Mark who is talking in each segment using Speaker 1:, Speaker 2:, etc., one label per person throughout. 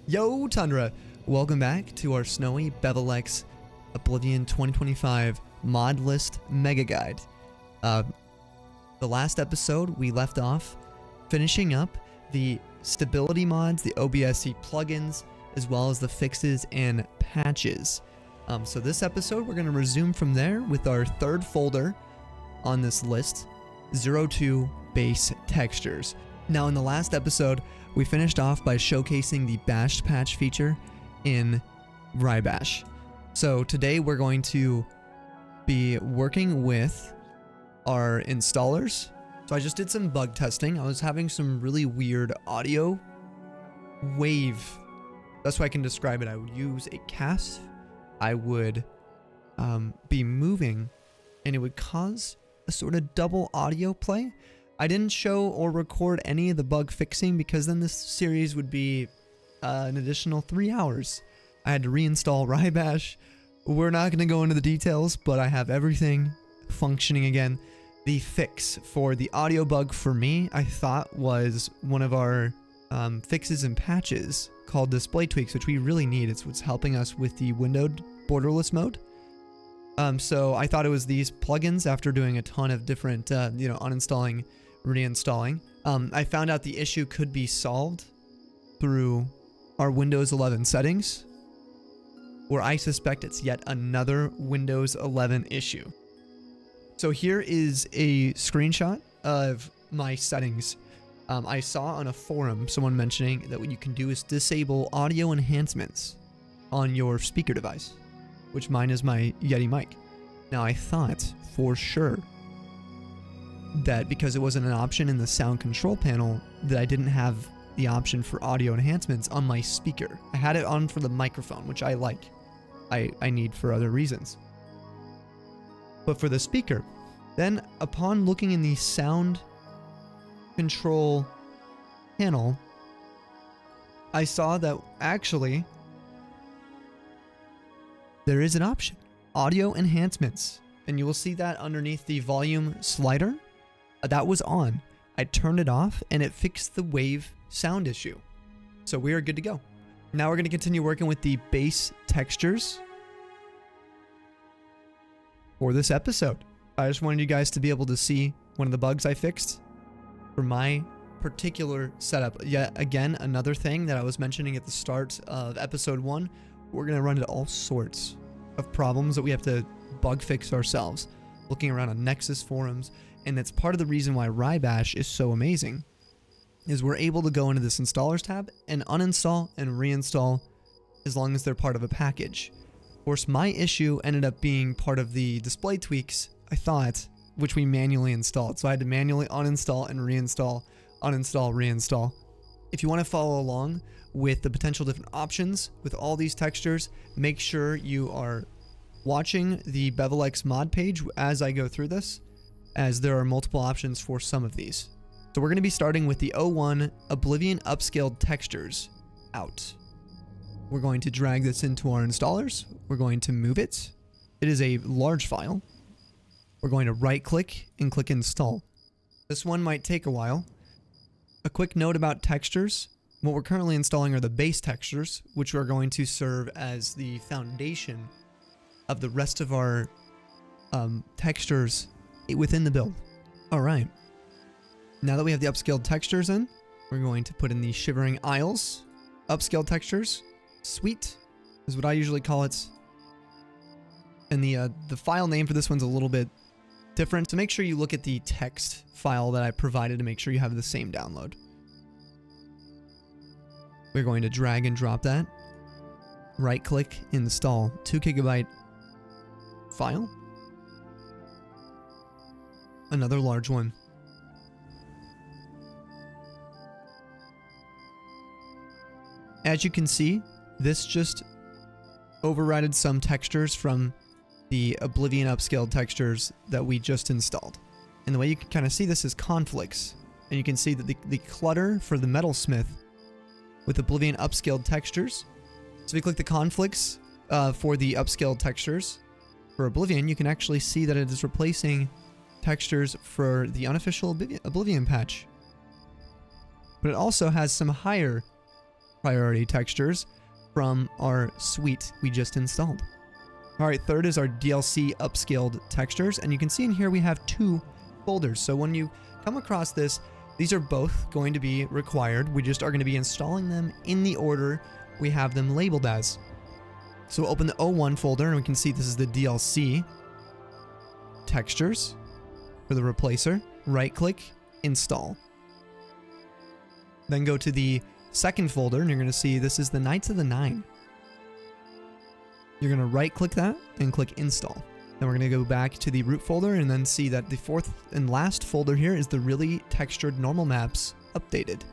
Speaker 1: Yo, Tundra! Welcome back to our snowy Bevilex Oblivion 2025 Modlist Mega Guide. The last episode, we left off finishing up the stability mods, the OBSC plugins, as well as the fixes and patches. So this episode, we're going to resume from there with our third folder on this list, 02 Base Textures. Now, in the last episode, we finished off by showcasing the bashed patch feature in Rybash. So today we're going to be working with our installers. So I just did some bug testing. I was having some really weird audio wave. That's why I can describe it. I would use a cast. I would be moving and it would cause a sort of double audio play. I didn't show or record any of the bug fixing because then this series would be an additional 3 hours. I had to reinstall Rybash. We're not going to go into the details, but I have everything functioning again. The fix for the audio bug for me, I thought was one of our fixes and patches called display tweaks, which we really need. It's what's helping us with the windowed borderless mode. So I thought it was these plugins after doing a ton of different, uninstalling, reinstalling. I found out the issue could be solved through our Windows 11 settings, where I suspect it's yet another Windows 11 issue. So here is a screenshot of my settings. I saw on a forum someone mentioning that what you can do is disable audio enhancements on your speaker device, which mine is my Yeti mic. Now I thought for sure that because it wasn't an option in the sound control panel that I didn't have the option for audio enhancements on my speaker. I had it on for the microphone, which I like. I need for other reasons. But for the speaker, then upon looking in the sound control panel, I saw that actually there is an option, audio enhancements, and you will see that underneath the volume slider. That was on. I turned it off and it fixed the wave sound issue. So we are good to go. Now we're going to continue working with the base textures for this episode. I just wanted you guys to be able to see one of the bugs I fixed for my particular setup. Yet again, another thing that I was mentioning at the start of episode 1, we're going to run into all sorts of problems that we have to bug fix ourselves, looking around on Nexus forums. And that's part of the reason why Rybash is so amazing, is we're able to go into this installers tab and uninstall and reinstall as long as they're part of a package. Of course, my issue ended up being part of the display tweaks, I thought, which we manually installed. So I had to manually uninstall and reinstall, uninstall, reinstall. If you want to follow along with the potential different options with all these textures, make sure you are watching the Bevilex mod page as I go through this, as there are multiple options for some of these. So we're going to be starting with the 01 Oblivion upscaled textures out. We're going to drag this into our installers. We're going to move it. It is a large file. We're going to right click and click install. This one might take a while. A quick note about textures. What we're currently installing are the base textures, which are going to serve as the foundation of the rest of our textures within the build. All right. Now that we have the upscaled textures in, we're going to put in the Shivering Isles upscaled textures. Sweet is what I usually call it. And the file name for this one's a little bit different. So make sure you look at the text file that I provided to make sure you have the same download. We're going to drag and drop that. Right click, install 2 GB file. Another large one. As you can see, this just overrided some textures from the Oblivion upscaled textures that we just installed. And the way you can kind of see this is conflicts. And you can see that the clutter for the Metalsmith with Oblivion upscaled textures. So if you click the conflicts for the upscaled textures for Oblivion, you can actually see that it is replacing textures for the unofficial Oblivion patch. But it also has some higher priority textures from our suite we just installed. All right, third is our DLC upscaled textures, and you can see in here we have 2 folders. So when you come across this, these are both going to be required. We just are going to be installing them in the order we have them labeled as. So open the 01 folder, and we can see this is the DLC textures for the replacer. Right-click, install. Then go to the second folder, and you're going to see this is the Knights of the Nine. You're going to right-click that and click install. Then we're going to go back to the root folder and then see that the fourth and last folder here is the really textured normal maps updated.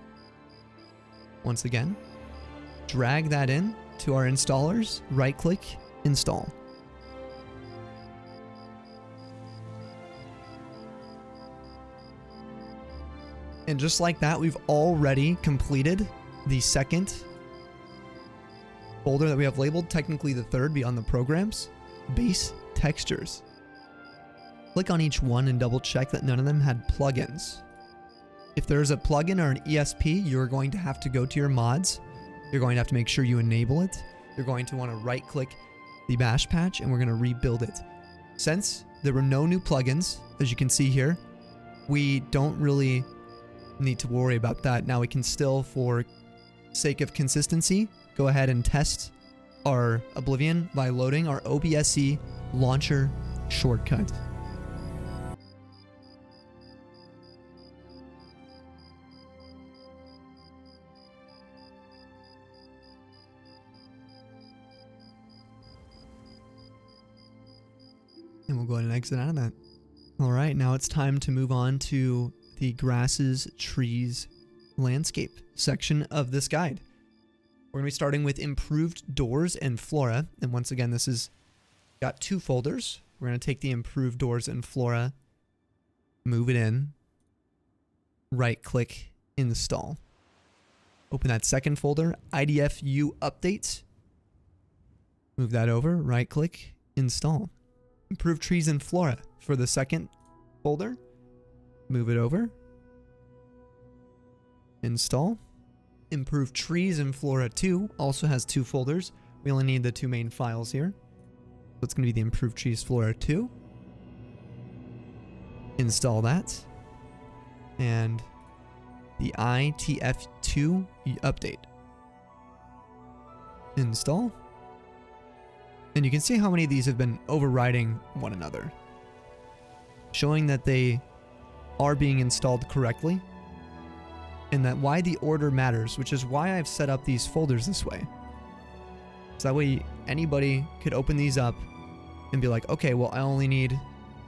Speaker 1: Once again, drag that in to our installers, right-click, install. And just like that, we've already completed the second folder that we have labeled, technically the third beyond the programs, base textures. Click on each one and double check that none of them had plugins. If there's a plugin or an ESP, you're going to have to go to your mods. You're going to have to make sure you enable it. You're going to want to right click the bash patch and we're going to rebuild it. Since there were no new plugins, as you can see here, we don't really need to worry about that. Now we can still, for sake of consistency, go ahead and test our Oblivion by loading our OBSE launcher shortcut. And we'll go ahead and exit out of that. Alright, now it's time to move on to the grasses, trees, landscape section of this guide. We're going to be starting with improved doors and Flora. And once again, this is got 2 folders. We're going to take the improved doors and Flora, move it in, right click, install. Open that second folder, IDFU updates. Move that over, right click, install. Improved trees and Flora for the second folder. Move it over. Install. Improved trees and Flora 2 also has 2 folders. We only need the 2 main files here. So it's going to be the improved trees Flora 2. Install that. And the ITF2 update. Install. And you can see how many of these have been overriding one another, showing that they are being installed correctly and that why the order matters, which is why I've set up these folders this way. So that way anybody could open these up and be like, okay, well, I only need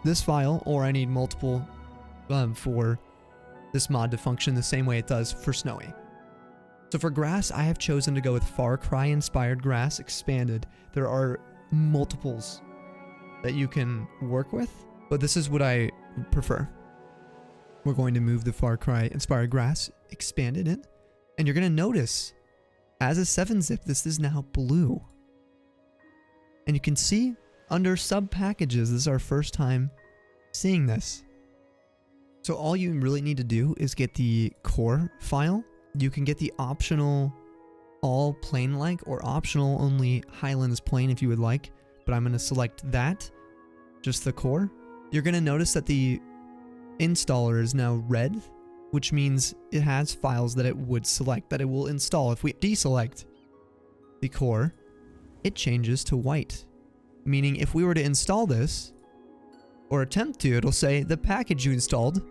Speaker 1: this file, or I need multiple for this mod to function the same way it does for Snowy. So for grass, I have chosen to go with Far Cry inspired grass expanded. There are multiples that you can work with, but this is what I prefer. We're going to move the Far Cry inspired grass expanded in, and you're going to notice as a 7-zip, this is now blue. And you can see under sub packages, this is our first time seeing this. So all you really need to do is get the core file. You can get the optional all plain like or optional only Highlands plain if you would like, but I'm going to select that, just the core. You're going to notice that the installer is now red, which means it has files that it would select, that it will install. If we deselect the core, it changes to white, meaning if we were to install this or attempt to, it'll say the package you installed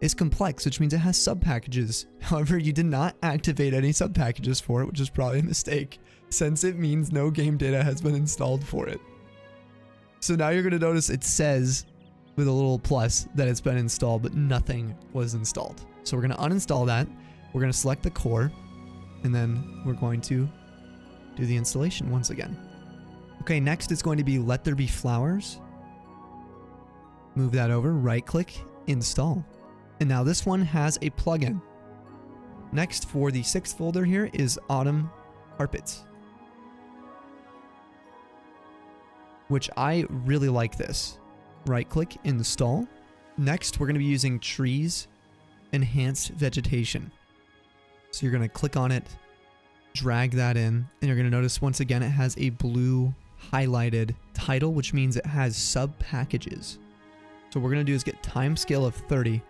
Speaker 1: is complex, which means it has sub-packages. However, you did not activate any sub-packages for it, which is probably a mistake, since it means no game data has been installed for it. So now you're going to notice it says with a little plus that it's been installed, but nothing was installed. So we're going to uninstall that. We're going to select the core, and then we're going to do the installation once again. Okay, next it's going to be Let There Be Flowers. Move that over, right click, install. And now this one has a plugin. Next, for the 6th folder here is Autumn Carpets, which I really like this. Right click, install. Next, we're going to be using Trees Enhanced Vegetation. So you're going to click on it, Drag that in, and you're going to notice once again it has a blue highlighted title, which means it has sub packages. So what we're going to do is get timescale of 30,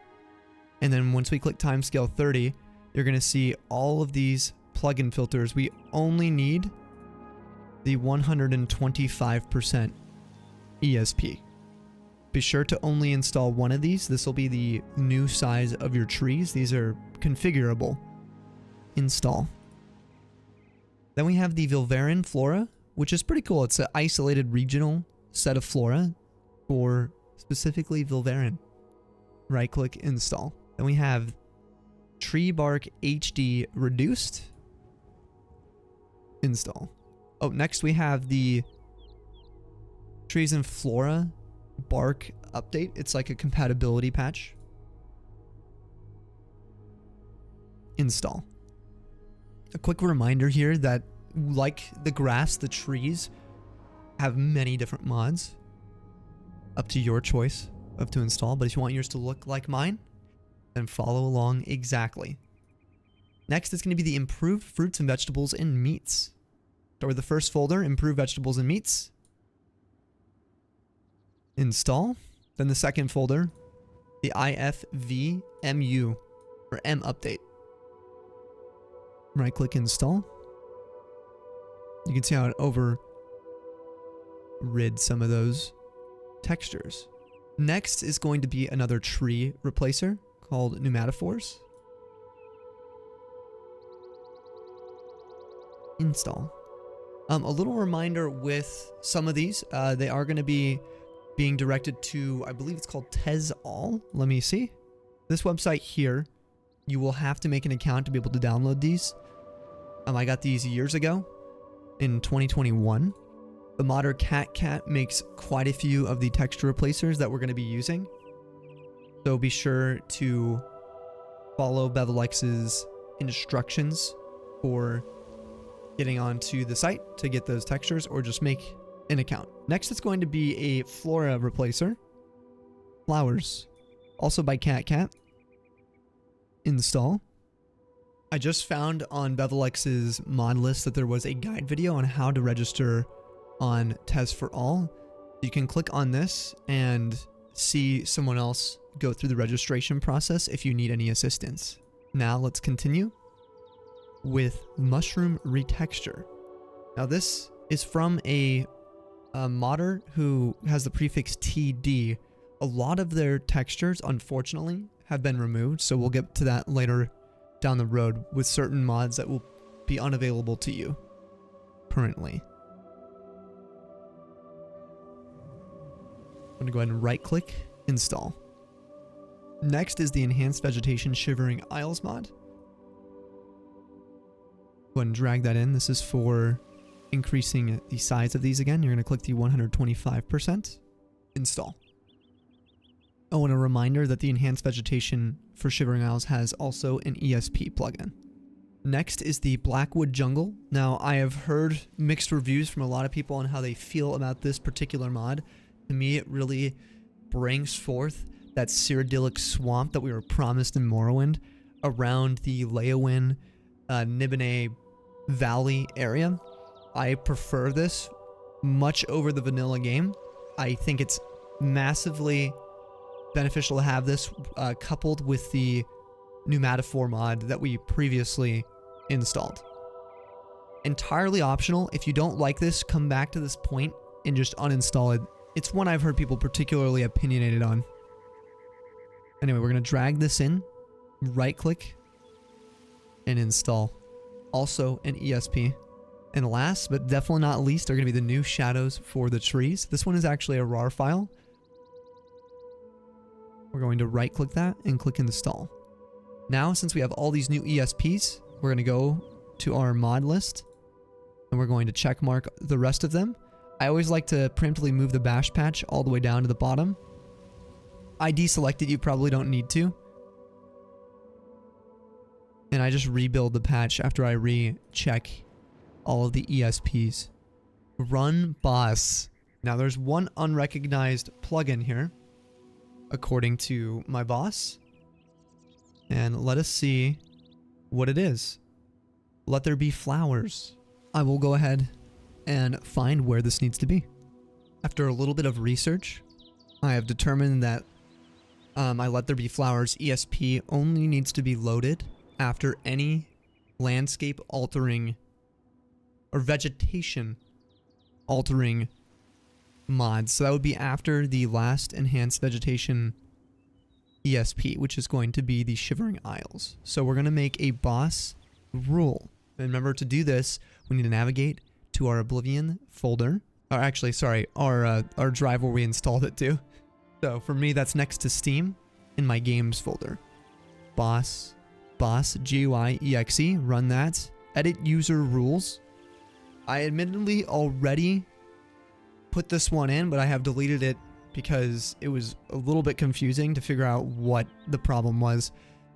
Speaker 1: and then once we click timescale 30, you're going to see all of these plugin filters. We only need the 125% ESP. Be sure to only install one of these. This will be the new size of your trees. These are configurable. Install. Then we have the Bevilex Flora, which is pretty cool. It's an isolated regional set of Flora for specifically Bevilex. Right click install. Then we have Tree Bark HD Reduced. Install. Oh, next we have the Trees and Flora Bark update. It's like a compatibility patch. Install. A quick reminder here that, like the grass, the trees have many different mods. Up to your choice of to install, but if you want yours to look like mine, then follow along exactly. Next is going to be the improved fruits and vegetables and meats. Start with the first folder, improved vegetables and meats. Install. Then the second folder, the IFVMU or M update. Right click install. You can see how it overrid some of those textures. Next is going to be another tree replacer called pneumatophores. Install. A little reminder with some of these, they are going to be being directed to, I believe it's called Tez-All. Let me see. This website here, you will have to make an account to be able to download these. I got these years ago in 2021. The modder Cat makes quite a few of the texture replacers that we're going to be using. So be sure to follow Bevilex's instructions for getting onto the site to get those textures, or just make an account. Next, it's going to be a Flora replacer. Flowers. Also by Cat. Install. I just found on Bevilex's Modlist that there was a guide video on how to register on Tez-For-All. You can click on this and see someone else go through the registration process if you need any assistance. Now let's continue with Mushroom Retexture. Now this is from a modder who has the prefix TD. A lot of their textures, unfortunately, have been removed, so we'll get to that later down the road with certain mods that will be unavailable to you currently. I'm going to go ahead and right click, install. Next is the Enhanced Vegetation Shivering Isles mod. Go ahead and drag that in. This is for increasing the size of these again. You're going to click the 125%. Install. Oh, and a reminder that the Enhanced Vegetation for Shivering Isles has also an ESP plugin. Next is the Blackwood Jungle. Now, I have heard mixed reviews from a lot of people on how they feel about this particular mod. To me, it really brings forth that Cyrodiilic swamp that we were promised in Morrowind around the Leyawiin, Nibene Valley area. I prefer this much over the vanilla game. I think it's massively beneficial to have this coupled with the pneumatophore mod that we previously installed. Entirely optional. If you don't like this, come back to this point and just uninstall it. It's one I've heard people particularly opinionated on. Anyway, we're going to drag this in, right click, and install. Also an ESP. And last but definitely not least are going to be the new shadows for the trees. This one is actually a RAR file. We're going to right click that and click install. Now, since we have all these new ESPs, we're going to go to our mod list and we're going to check mark the rest of them. I always like to preemptively move the bash patch all the way down to the bottom. I deselected, you probably don't need to. And I just rebuild the patch after I recheck all of the ESPs. Run BOSS. Now there's one unrecognized plugin here, according to my boss. And let us see what it is. let there be flowers. I will go ahead and find where this needs to be. After a little bit of research, I have determined that I let there be flowers ESP only needs to be loaded after any landscape altering or vegetation altering mods. So that would be after the last enhanced vegetation ESP, which is going to be the Shivering Isles. So we're going to make a boss rule. And remember, to do this, we need to navigate to our Oblivion folder. Or actually, sorry, our drive where we installed it to. So for me, that's next to Steam in my games folder. BOSS GUI exe, run that. Edit user rules. I admittedly already put this one in, but I have deleted it because it was a little bit confusing to figure out what the problem was.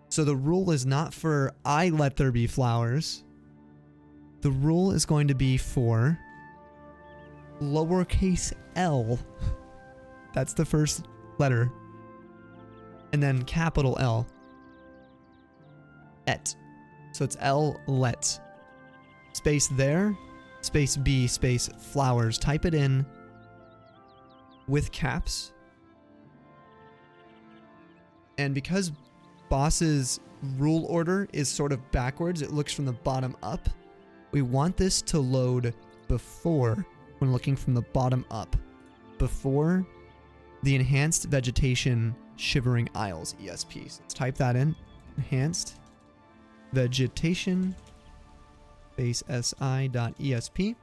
Speaker 1: So the rule is not for I let there be flowers. The rule is going to be for lowercase l. That's the first letter. And then capital L. Et. So it's L let. Space there, space B, space flowers. Type it in with caps. And because boss's rule order is sort of backwards, it looks from the bottom up. We want this to load before, when looking from the bottom up, before the enhanced vegetation Shivering Isles ESP. So let's type that in. Enhanced vegetation base si.esp.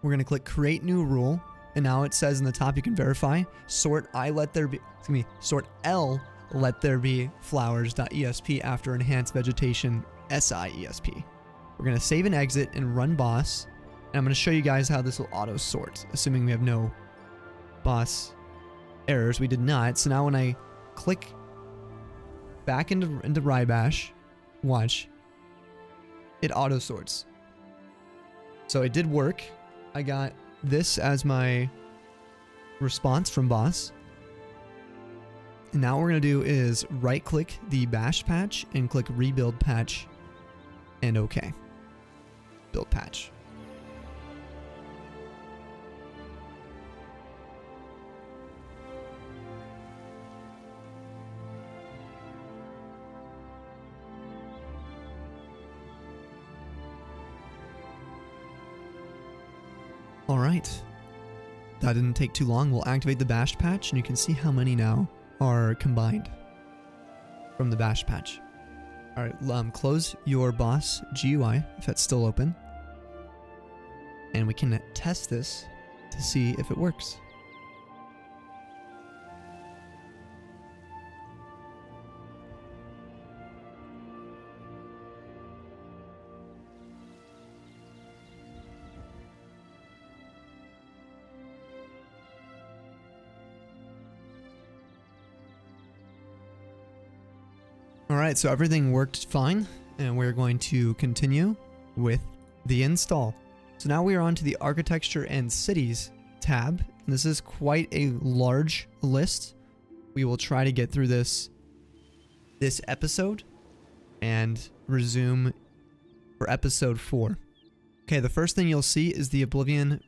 Speaker 1: We're going to click create new rule. And now it says in the top you can verify sort L let there be flowers.esp after enhanced vegetation SIESP. We're going to save and exit and run boss. And I'm going to show you guys how this will auto sort, assuming we have no boss errors. We did not. So now when I click back into Rybash, watch, it auto sorts. So it did work. I got this as my response from boss. And now what we're going to do is right click the bash patch and click rebuild patch and OK. Build patch. Alright, that didn't take too long. We'll activate the bash patch and you can see how many now are combined from the bash patch. Alright, close your boss GUI if that's still open. And we can test this to see if it works. Alright, so everything worked fine, and we're going to continue with the install. So now we are on to the Architecture and Cities tab, and this is quite a large list. We will try to get through this episode and resume for episode 4. Okay, the first thing you'll see is the Oblivion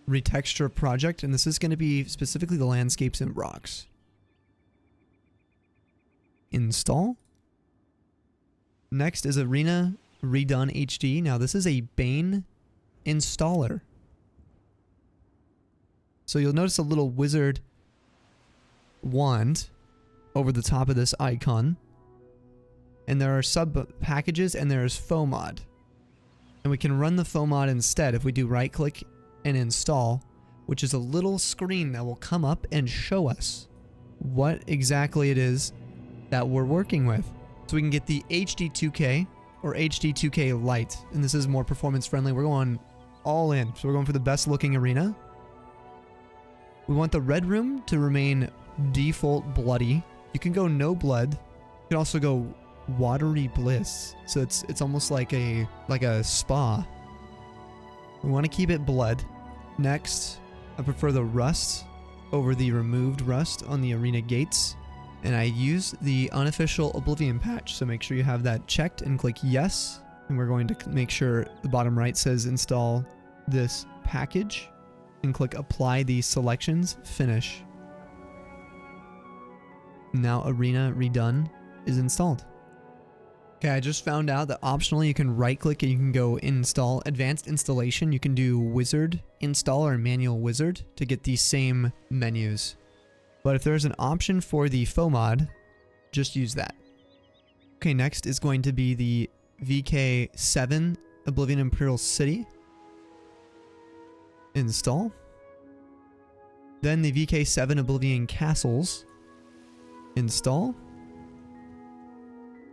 Speaker 1: retexture project, and this is going to be specifically the landscapes and rocks. Install. Next is Arena Redone HD. Now this is a Bane installer. So you'll notice a little wizard wand over the top of this icon. And there are sub packages and there's FOMod. And we can run the FOMod instead if we do right click and install, which is a little screen that will come up and show us what exactly it is that we're working with. So we can get the HD2K or HD2K Lite, and this is more performance friendly. We're going all in, so we're going for the best looking arena. We want the red room to remain default bloody. You can go no blood. You can also go watery bliss, so it's almost like a spa. We want to keep it blood. Next, I prefer the rust over the removed rust on the arena gates. And I use the unofficial Oblivion patch, so make sure you have that checked and click yes. And we're going to make sure the bottom right says install this package and click apply these selections, finish. Now Arena Redone is installed. Okay, I just found out that optionally you can right click and you can go install advanced installation. You can do wizard install or manual wizard to get these same menus. But if there's an option for the faux mod, just use that. Okay, next is going to be the VK7 Oblivion Imperial City. Install. Then the VK7 Oblivion Castles. Install.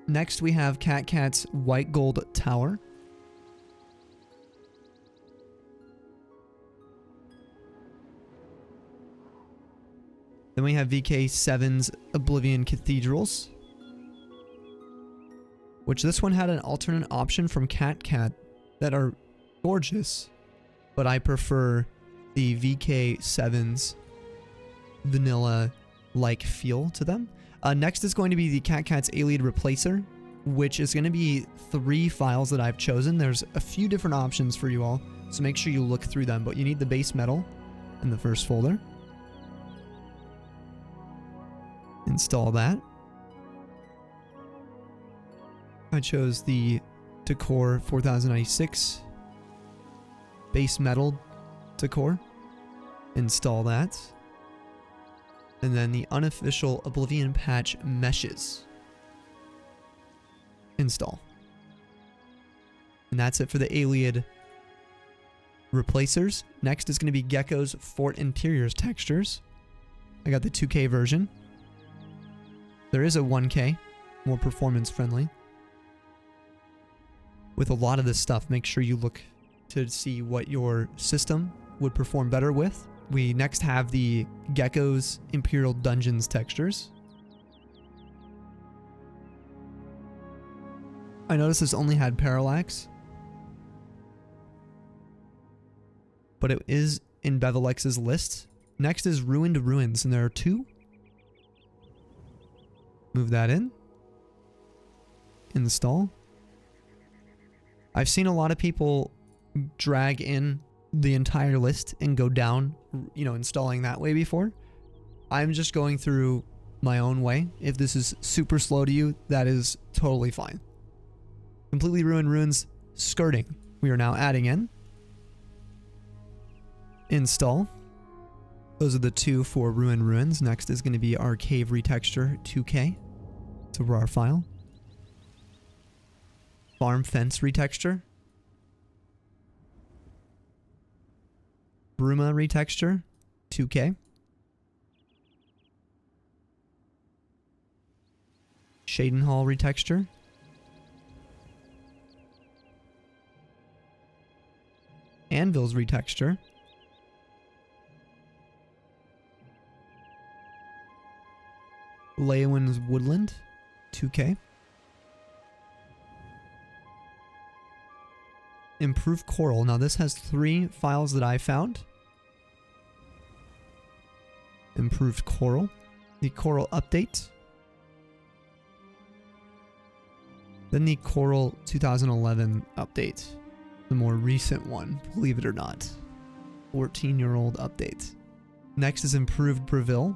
Speaker 1: Next we have CatCat's White Gold Tower. Then we have VK7's Oblivion Cathedrals, which this one had an alternate option from CatCat that are gorgeous, but I prefer the VK7's vanilla-like feel to them. Next is going to be the CatCat's Alien Replacer, which is going to be 3 files that I've chosen. There's a few different options for you all, so make sure you look through them, but you need the base metal in the first folder. Install that. I chose the Decor 4096 base metal decor. Install that. And then the unofficial Oblivion patch meshes. Install. And that's it for the Alien replacers. Next is going to be Gecko's Fort Interiors textures. I got the 2K version. There is a 1K, more performance friendly. With a lot of this stuff, make sure you look to see what your system would perform better with. We next have the Gecko's Imperial Dungeons textures. I noticed this only had parallax, but it is in Bevilex's list. Next is Ruined Ruins, and there are 2. Move that in. Install. I've seen a lot of people drag in the entire list and go down, installing that way before. I'm just going through my own way. If this is super slow to you, that is totally fine. Completely Ruined Ruins skirting. We are now adding in. Install. Those are the 2 for Ruined Ruins. Next is going to be our Cave Retexture 2K. It's a RAR file. Farm Fence Retexture. Bruma Retexture 2K. Shadenhall Retexture. Anvil's Retexture. Leowin's Woodland 2K. Improved Coral. Now this has 3 files that I found. Improved Coral. The Coral Update. Then the Coral 2011 update. The more recent one, believe it or not. 14-year-old update. Next is Improved Breville.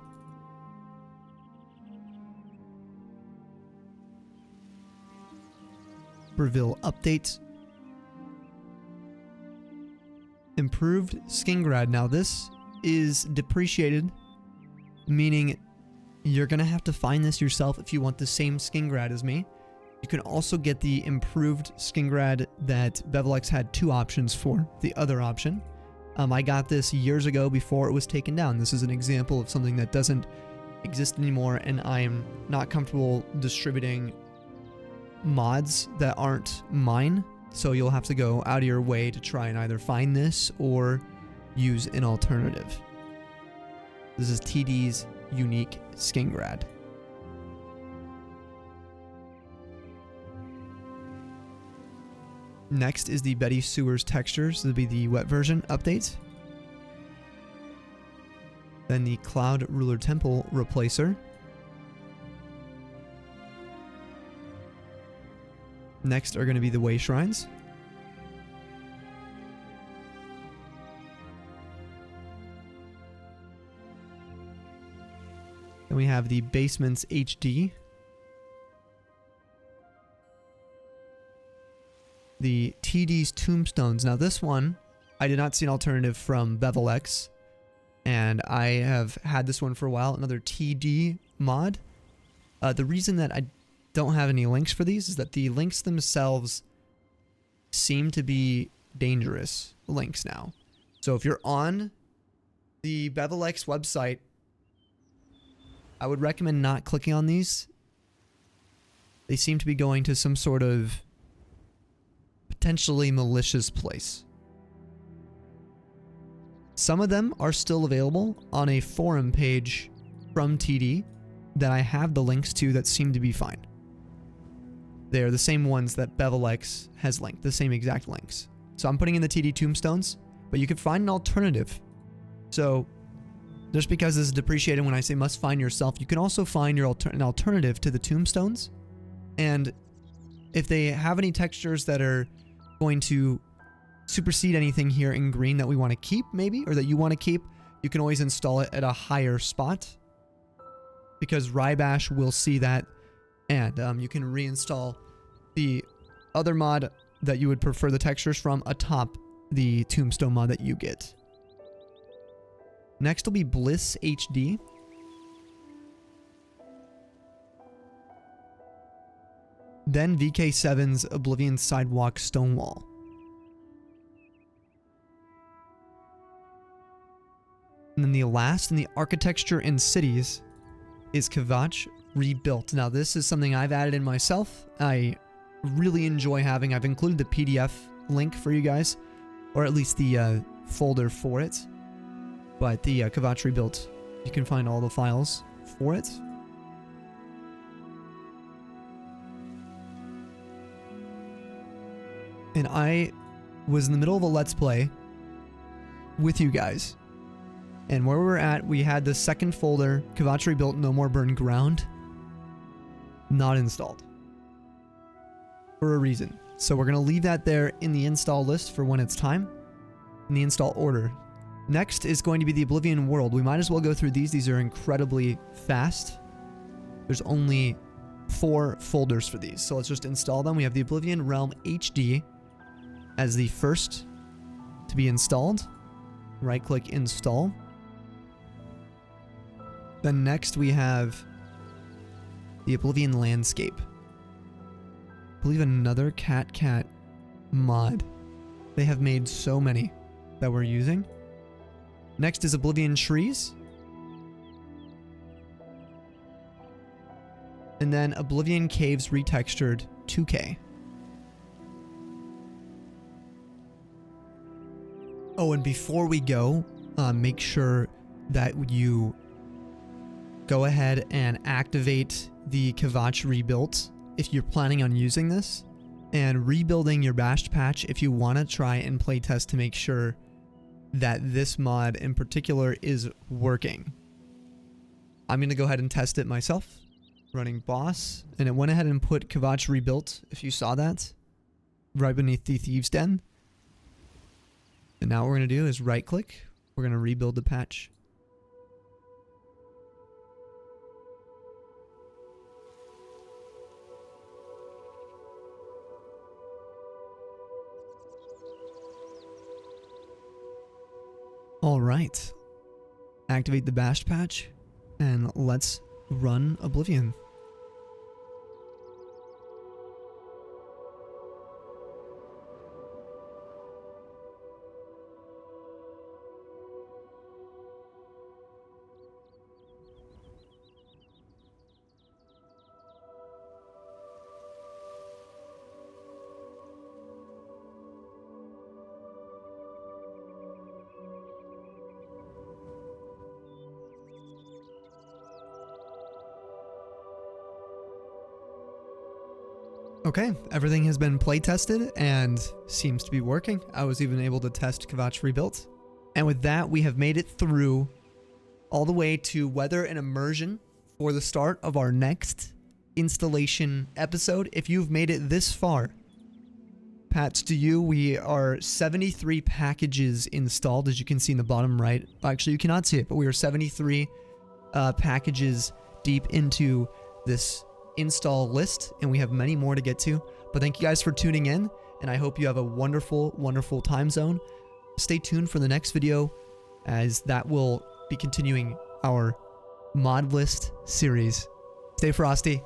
Speaker 1: Breville Update. Improved Skingrad. Now this is depreciated, meaning you're going to have to find this yourself if you want the same Skingrad as me. You can also get the improved Skingrad that Bevilex had 2 options for, the other option. I got this years ago before it was taken down. This is an example of something that doesn't exist anymore, and I'm not comfortable distributing mods that aren't mine. So you'll have to go out of your way to try and either find this or use an alternative. This is TD's unique Skingrad. Next is the Betty Sewers textures. This will be the wet version update. Then the Cloud Ruler Temple replacer. Next are going to be the way shrines. Then we have the basements HD. The TD's tombstones. Now this one, I did not see an alternative from Bevilex, and I have had this one for a while. Another TD mod. The reason that I don't have any links for these is that the links themselves seem to be dangerous links now. So if you're on the Bevilex website, I would recommend not clicking on these. They seem to be going to some sort of potentially malicious place. Some of them are still available on a forum page from TD that I have the links to that seem to be fine. They're the same ones that Bevilex has linked, the same exact links. So I'm putting in the TD tombstones, but you can find an alternative. So just because this is depreciated when I say must find yourself, you can also find your an alternative to the tombstones. And if they have any textures that are going to supersede anything here in green that we want to keep, maybe, or that you want to keep, you can always install it at a higher spot, because Rybash will see that, and you can reinstall the other mod that you would prefer the textures from atop the tombstone mod that you get. Next will be Bliss HD. Then VK7's Oblivion Sidewalk Stonewall. And then the last in the architecture in cities is Kvatch Rebuilt. Now this is something I've added in myself. I really enjoy having. I've included the PDF link for you guys, or at least the folder for it. But the Kvatch Rebuilt, you can find all the files for it. And I was in the middle of a Let's Play with you guys. And where we're at, we had the second folder, Kvatch Rebuilt No More Burn Ground, not installed. For a reason. So we're going to leave that there in the install list for when it's time, in the install order. Next is going to be the Oblivion World. We might as well go through these. These are incredibly fast. There's only 4 folders for these. So let's just install them. We have the Oblivion Realm HD as the first to be installed. Right-click Install. Then next we have the Oblivion Landscape. I believe another cat mod. They have made so many that we're using. Next is Oblivion Trees. And then Oblivion Caves Retextured 2K. Oh, and before we go, make sure that you go ahead and activate the Kvatch Rebuilt if you're planning on using this, and rebuilding your bashed patch if you want to try and playtest to make sure that this mod in particular is working. I'm going to go ahead and test it myself, running BOSS, and it went ahead and put Kvatch Rebuilt, if you saw that, right beneath the Thieves' Den. And now what we're going to do is right click, we're going to rebuild the patch. Alright, activate the bashed patch, and let's run Oblivion. Okay, everything has been play tested and seems to be working. I was even able to test Kvatch Rebuilt. And with that, we have made it through all the way to weather and immersion for the start of our next installation episode. If you've made it this far, pats to you. We are 73 packages installed, as you can see in the bottom right. Actually, you cannot see it, but we are 73 packages deep into this install list, and we have many more to get to. But thank you guys for tuning in, and I hope you have a wonderful, wonderful time zone. Stay tuned for the next video, as that will be continuing our Modlist series. Stay frosty.